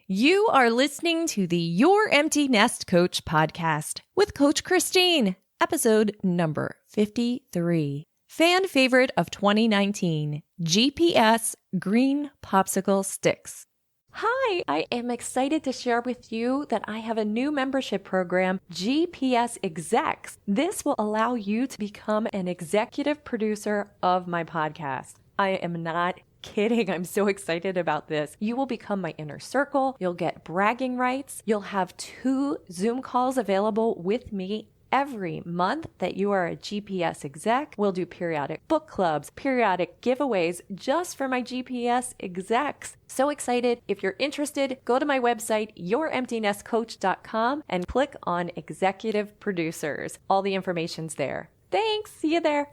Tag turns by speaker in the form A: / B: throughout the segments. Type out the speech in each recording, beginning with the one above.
A: You are listening to the Your Empty Nest Coach podcast with Coach Christine, episode number 53. Fan favorite of 2019, GPS Green Popsicle Sticks. Hi, I am excited to share with you that I have a new membership program, GPS Execs. This will allow you to become an executive producer of my podcast. I am not kidding. I'm so excited about this. You will become my inner circle. You'll get bragging rights. You'll have 2 Zoom calls available with me every month that you are a GPS exec. We'll do periodic book clubs, periodic giveaways just for my GPS execs. So excited. If you're interested, go to my website, youremptynestcoach.com, and click on Executive Producers. All the information's there. Thanks. See you there.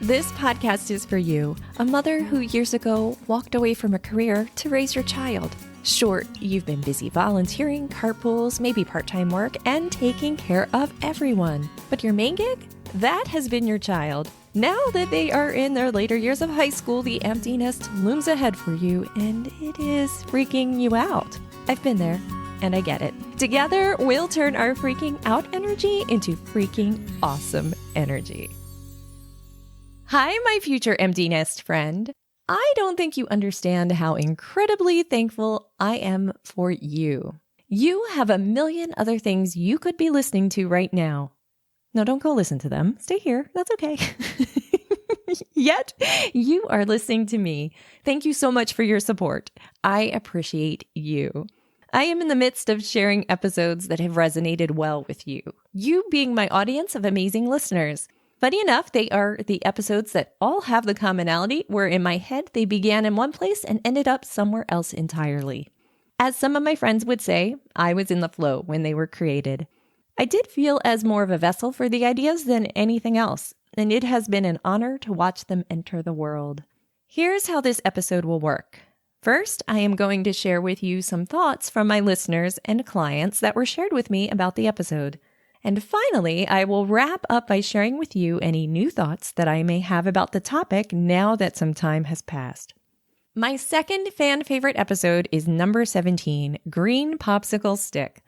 A: This podcast is for you, a mother who years ago walked away from a career to raise your child. Sure, you've been busy volunteering, carpools, maybe part-time work, and taking care of everyone. But your main gig? That has been your child. Now that they are in their later years of high school, the empty nest looms ahead for you, and it is freaking you out. I've been there, and I get it. Together, we'll turn our freaking out energy into freaking awesome energy. Hi, my future empty nest friend. I don't think you understand how incredibly thankful I am for you. You have a million other things you could be listening to right now. No, don't go listen to them. Stay here. That's okay. Yet, you are listening to me. Thank you so much for your support. I appreciate you. I am in the midst of sharing episodes that have resonated well with you. You being my audience of amazing listeners. Funny enough, they are the episodes that all have the commonality where in my head they began in one place and ended up somewhere else entirely. As some of my friends would say, I was in the flow when they were created. I did feel as more of a vessel for the ideas than anything else, and it has been an honor to watch them enter the world. Here's how this episode will work. First, I am going to share with you some thoughts from my listeners and clients that were shared with me about the episode. And finally, I will wrap up by sharing with you any new thoughts that I may have about the topic now that some time has passed. My second fan favorite episode is number 17, Green Popsicle Stick.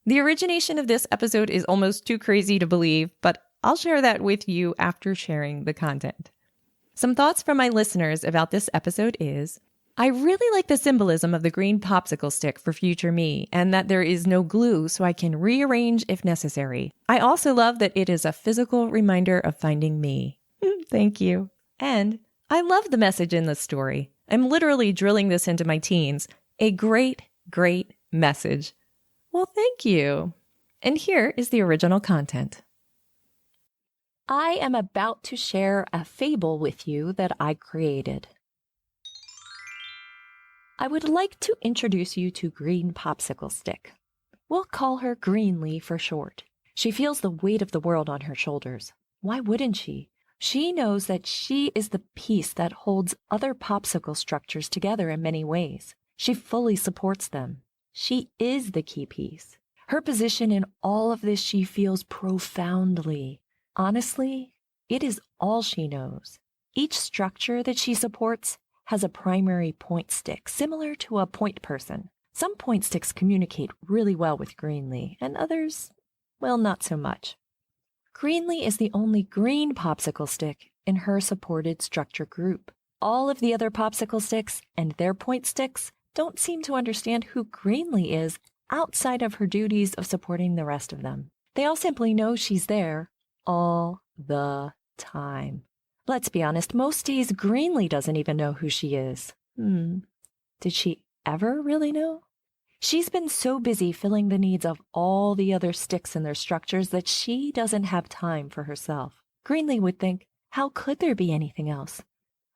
A: The origination of this episode is almost too crazy to believe, but I'll share that with you after sharing the content. Some thoughts from my listeners about this episode is, I really like the symbolism of the green popsicle stick for future me and that there is no glue so I can rearrange if necessary. I also love that it is a physical reminder of finding me. Thank you. And I love the message in the story. I'm literally drilling this into my teens. A great, great message. Well, thank you. And here is the original content. I am about to share a fable with you that I created. I would like to introduce you to Green Popsicle Stick. We'll call her Greenlee for short. She feels the weight of the world on her shoulders. Why wouldn't she? She knows that she is the piece that holds other popsicle structures together in many ways. She fully supports them. She is the key piece. Her position in all of this she feels profoundly. Honestly, it is all she knows. Each structure that she supports has a primary point stick, similar to a point person. Some point sticks communicate really well with Greenlee, and others, well, not so much. Greenlee is the only green popsicle stick in her supported structure group. All of the other popsicle sticks and their point sticks don't seem to understand who Greenlee is outside of her duties of supporting the rest of them. They all simply know she's there all the time. Let's be honest, most days Greenlee doesn't even know who she is. Did she ever really know? She's been so busy filling the needs of all the other sticks in their structures that she doesn't have time for herself. Greenlee would think, how could there be anything else?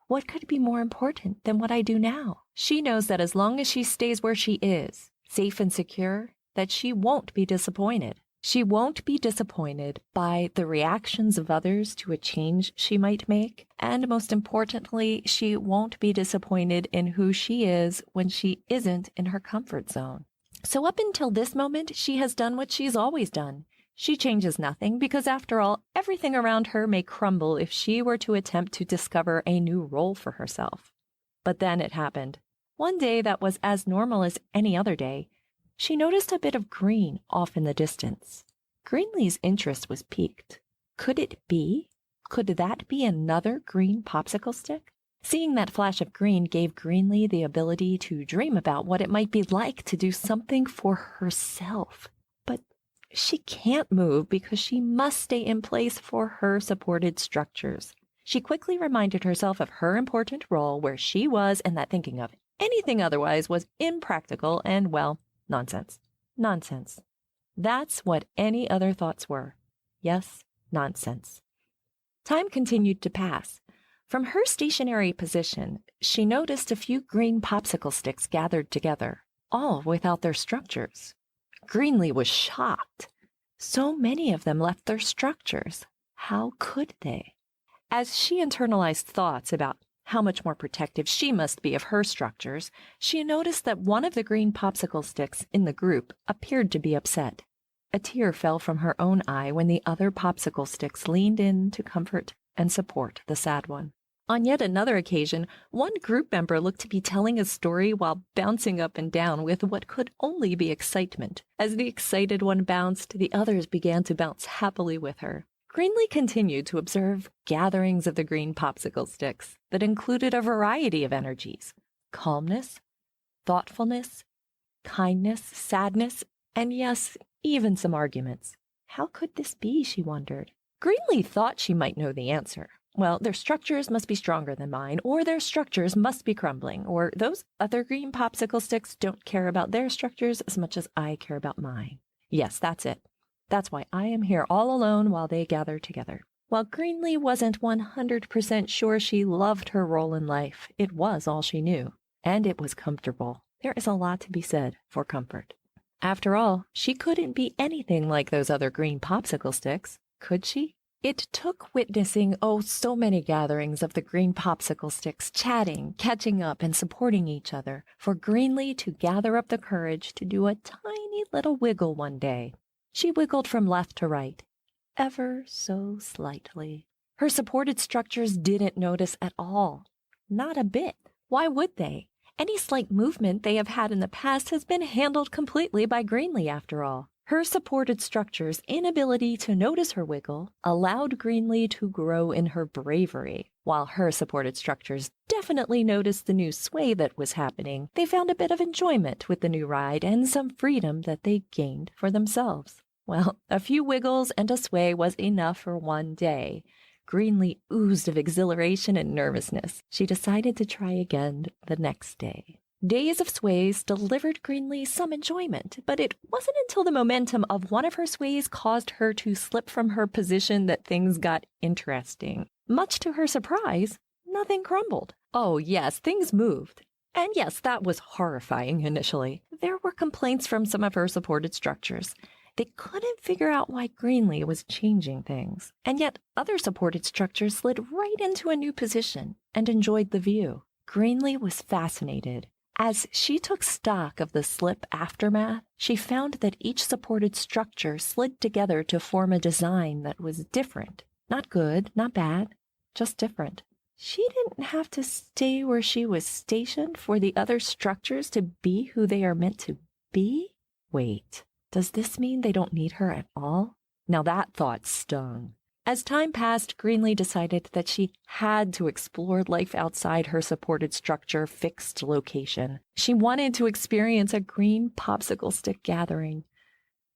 A: What could be more important than what I do now? She knows that as long as she stays where she is, safe and secure, that she won't be disappointed. She won't be disappointed by the reactions of others to a change she might make. And most importantly, she won't be disappointed in who she is when she isn't in her comfort zone. So up until this moment, she has done what she's always done. She changes nothing because after all, everything around her may crumble if she were to attempt to discover a new role for herself. But then it happened. One day that was as normal as any other day. she noticed a bit of green off in the distance. Greenlee's interest was piqued. Could it be? Could that be another green popsicle stick? Seeing that flash of green gave Greenlee the ability to dream about what it might be like to do something for herself. But she can't move because she must stay in place for her supported structures. She quickly reminded herself of her important role where she was and that thinking of anything otherwise was impractical and, well, nonsense. Nonsense. That's what any other thoughts were. Yes, nonsense. Time continued to pass. From her stationary position, she noticed a few green popsicle sticks gathered together, all without their structures. Greenlee was shocked. So many of them left their structures. How could they? As she internalized thoughts about how much more protective she must be of her structures, she noticed that one of the green popsicle sticks in the group appeared to be upset. A tear fell from her own eye when the other popsicle sticks leaned in to comfort and support the sad one. On yet another occasion, one group member looked to be telling a story while bouncing up and down with what could only be excitement. As the excited one bounced, the others began to bounce happily with her. Greenlee continued to observe gatherings of the green popsicle sticks that included a variety of energies: calmness, thoughtfulness, kindness, sadness, and yes, even some arguments. How could this be, she wondered. Greenlee thought she might know the answer. Well, their structures must be stronger than mine, or their structures must be crumbling, or those other green popsicle sticks don't care about their structures as much as I care about mine. Yes, that's it. That's why I am here all alone while they gather together. While Greenlee wasn't 100% sure she loved her role in life, it was all she knew. And it was comfortable. There is a lot to be said for comfort. After all, she couldn't be anything like those other green popsicle sticks, could she? It took witnessing, so many gatherings of the green popsicle sticks, chatting, catching up, and supporting each other, for Greenlee to gather up the courage to do a tiny little wiggle one day. She wiggled from left to right, ever so slightly. Her supported structures didn't notice at all. Not a bit. Why would they? Any slight movement they have had in the past has been handled completely by Greenlee, after all. Her supported structures' inability to notice her wiggle allowed Greenlee to grow in her bravery. While her supported structures definitely noticed the new sway that was happening, they found a bit of enjoyment with the new ride and some freedom that they gained for themselves. Well, a few wiggles and a sway was enough for one day. Greenlee oozed of exhilaration and nervousness. She decided to try again the next day. Days of sways delivered Greenlee some enjoyment, but it wasn't until the momentum of one of her sways caused her to slip from her position that things got interesting. Much to her surprise, nothing crumbled. Oh yes, things moved. And yes, that was horrifying initially. There were complaints from some of her supported structures. They couldn't figure out why Greenlee was changing things. And yet other supported structures slid right into a new position and enjoyed the view. Greenlee was fascinated. As she took stock of the slip aftermath, she found that each supported structure slid together to form a design that was different. Not good, not bad, just different. She didn't have to stay where she was stationed for the other structures to be who they are meant to be? Wait, does this mean they don't need her at all? Now that thought stung. As time passed, Greenlee decided that she had to explore life outside her supported structure fixed location. She wanted to experience a green popsicle stick gathering.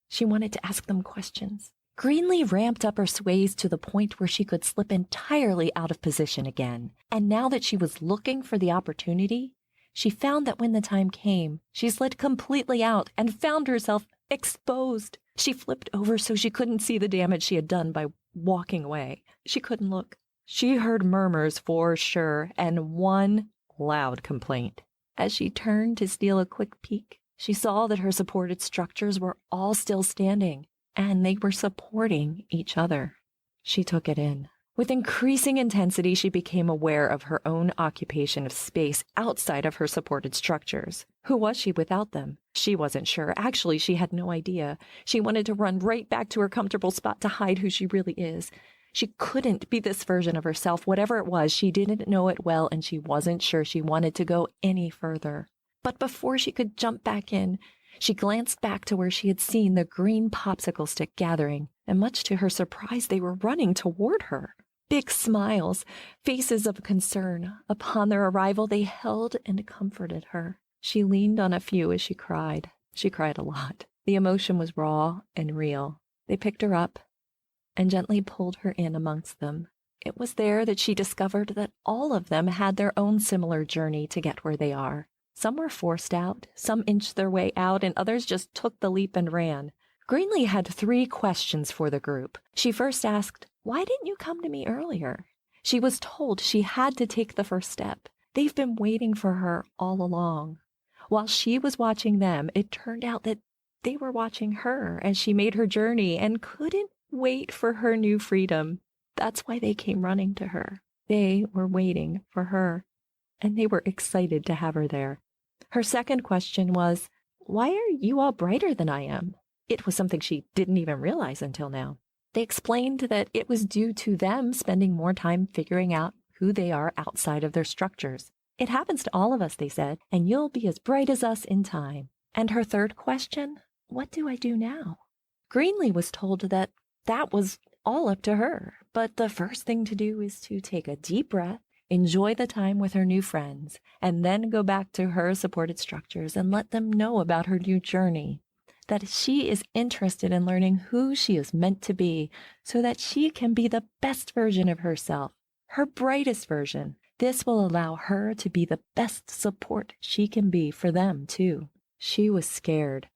A: She wanted to ask them questions. Greenlee ramped up her sways to the point where she could slip entirely out of position again. And now that she was looking for the opportunity, she found that when the time came, she slid completely out and found herself exposed. She flipped over so she couldn't see the damage she had done by walking away. She couldn't look. She heard murmurs for sure, and one loud complaint. As she turned to steal a quick peek, she saw that her supported structures were all still standing, and they were supporting each other. She took it in. With increasing intensity, she became aware of her own occupation of space outside of her supported structures. Who was she without them? She wasn't sure. Actually, she had no idea. She wanted to run right back to her comfortable spot to hide who she really is. She couldn't be this version of herself. Whatever it was, she didn't know it well, and she wasn't sure she wanted to go any further. But before she could jump back in, She glanced back to where she had seen the green popsicle stick gathering, and much to her surprise, they were running toward her. Big smiles, faces of concern. Upon their arrival, they held and comforted her. She leaned on a few as she cried. She cried a lot. The emotion was raw and real. They picked her up and gently pulled her in amongst them. It was there that she discovered that all of them had their own similar journey to get where they are. Some were forced out, some inched their way out, and others just took the leap and ran. Greenlee had 3 questions for the group. She first asked, "Why didn't you come to me earlier?" She was told she had to take the first step. They've been waiting for her all along. While she was watching them, it turned out that they were watching her as she made her journey and couldn't wait for her new freedom. That's why they came running to her. They were waiting for her, and they were excited to have her there. Her second question was, "Why are you all brighter than I am?" It was something she didn't even realize until now. They explained that it was due to them spending more time figuring out who they are outside of their structures. "It happens to all of us," they said, "and you'll be as bright as us in time." And her third question, "What do I do now?" Greenlee was told that that was all up to her, but the first thing to do is to take a deep breath, enjoy the time with her new friends, and then go back to her supported structures and let them know about her new journey, that she is interested in learning who she is meant to be so that she can be the best version of herself, her brightest version. This will allow her to be the best support she can be for them, too. She was scared.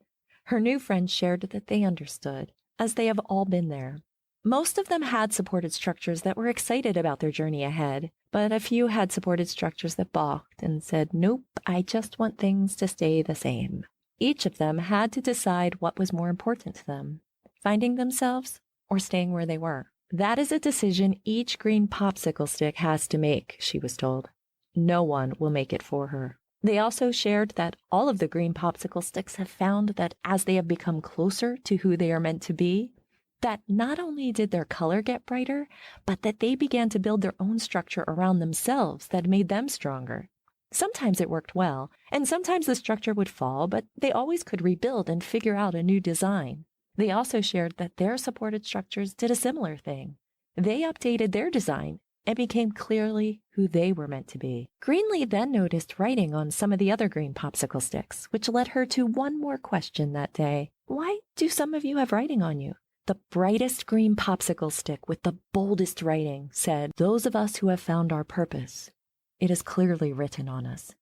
A: Her new friends shared that they understood, as they have all been there. Most of them had supported structures that were excited about their journey ahead, but a few had supported structures that balked and said, "Nope, I just want things to stay the same." Each of them had to decide what was more important to them, finding themselves or staying where they were. That is a decision each green popsicle stick has to make, she was told. No one will make it for her. They also shared that all of the green popsicle sticks have found that as they have become closer to who they are meant to be, that not only did their color get brighter, but that they began to build their own structure around themselves that made them stronger. Sometimes it worked well, and sometimes the structure would fall, but they always could rebuild and figure out a new design. They also shared that their supported structures did a similar thing. They updated their design and became clearly who they were meant to be. Greenlee then noticed writing on some of the other green popsicle sticks, which led her to one more question that day. "Why do some of you have writing on you?" The brightest green popsicle stick with the boldest writing said, "Those of us who have found our purpose. It is clearly written on us.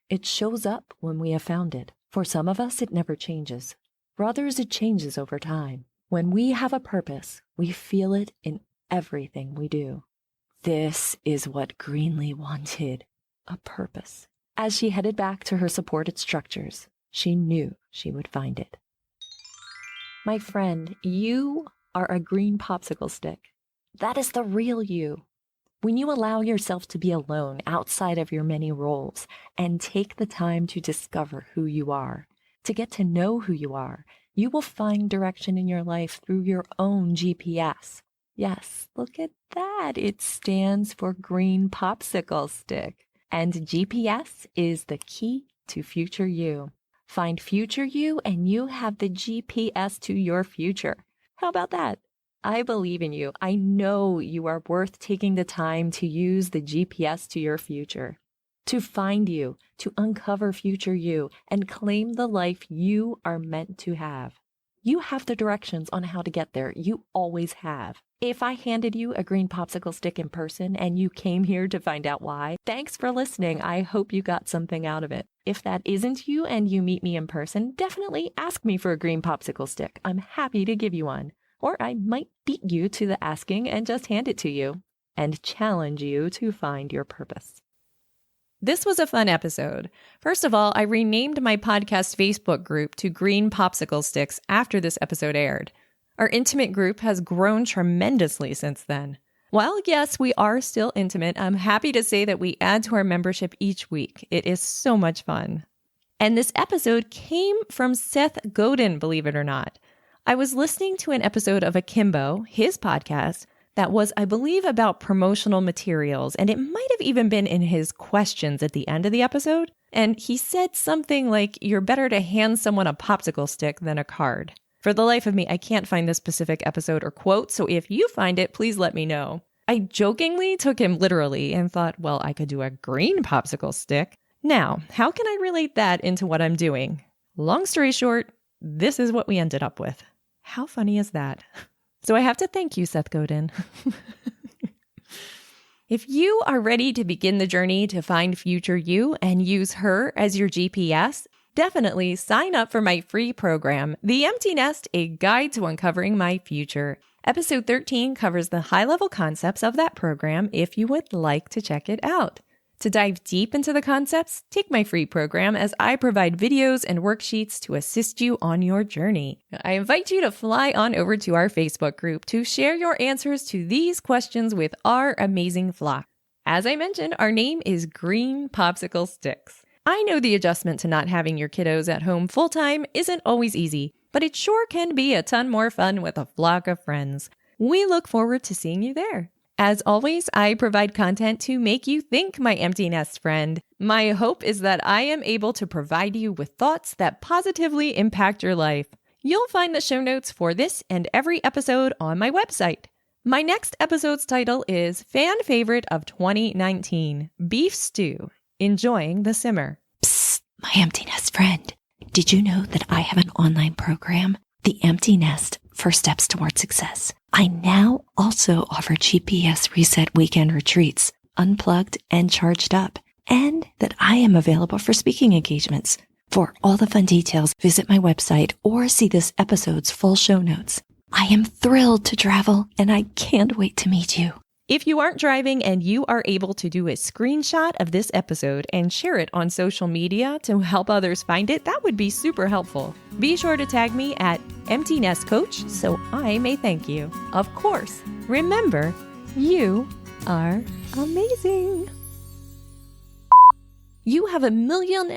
A: It shows up when we have found it. For some of us, it never changes. For others, it changes over time. When we have a purpose, we feel it in everything we do." This is what Greenlee wanted, a purpose. As she headed back to her supported structures, she knew she would find it. My friend, you are a green popsicle stick. That is the real you. When you allow yourself to be alone outside of your many roles and take the time to discover who you are, to get to know who you are, you will find direction in your life through your own GPS. Yes, look at that. It stands for Green Popsicle Stick. And GPS is the key to future you. Find future you and you have the GPS to your future. How about that? I believe in you. I know you are worth taking the time to use the GPS to your future, to find you, to uncover future you, and claim the life you are meant to have. You have the directions on how to get there. You always have. If I handed you a green popsicle stick in person and you came here to find out why, thanks for listening. I hope you got something out of it. If that isn't you and you meet me in person, definitely ask me for a green popsicle stick. I'm happy to give you one. Or I might beat you to the asking and just hand it to you and challenge you to find your purpose. This was a fun episode. First of all, I renamed my podcast Facebook group to Green Popsicle Sticks after this episode aired. Our intimate group has grown tremendously since then. While yes, we are still intimate, I'm happy to say that we add to our membership each week. It is so much fun. And this episode came from Seth Godin, believe it or not. I was listening to an episode of Akimbo, his podcast, that was, I believe, about promotional materials, and it might have even been in his questions at the end of the episode. And he said something like, you're better to hand someone a popsicle stick than a card. For the life of me, I can't find this specific episode or quote, so if you find it, please let me know. I jokingly took him literally and thought, well, I could do a green popsicle stick. Now, how can I relate that into what I'm doing? Long story short, this is what we ended up with. How funny is that? So I have to thank you, Seth Godin. If you are ready to begin the journey to find future you and use her as your GPS, definitely sign up for my free program, The Empty Nest, A Guide to Uncovering My Future. Episode 13 covers the high-level concepts of that program if you would like to check it out. To dive deep into the concepts, take my free program as I provide videos and worksheets to assist you on your journey. I invite you to fly on over to our Facebook group to share your answers to these questions with our amazing flock. As I mentioned, our name is Green Popsicle Sticks. I know the adjustment to not having your kiddos at home full-time isn't always easy, but it sure can be a ton more fun with a flock of friends. We look forward to seeing you there. As always, I provide content to make you think, my empty nest friend. My hope is that I am able to provide you with thoughts that positively impact your life. You'll find the show notes for this and every episode on my website. My next episode's title is Fan Favorite of 2019, Beef Stew, Enjoying the Simmer.
B: Psst, my empty nest friend. Did you know that I have an online program, The Empty Nest, First Steps Toward Success? I now also offer GPS Reset Weekend Retreats, unplugged and charged up, and that I am available for speaking engagements. For all the fun details, visit my website or see this episode's full show notes. I am thrilled to travel, and I can't wait to meet you.
A: If you aren't driving and you are able to do a screenshot of this episode and share it on social media to help others find it, that would be super helpful. Be sure to tag me at Empty Nest Coach so I may thank you. Of course, remember, you are amazing. You have a million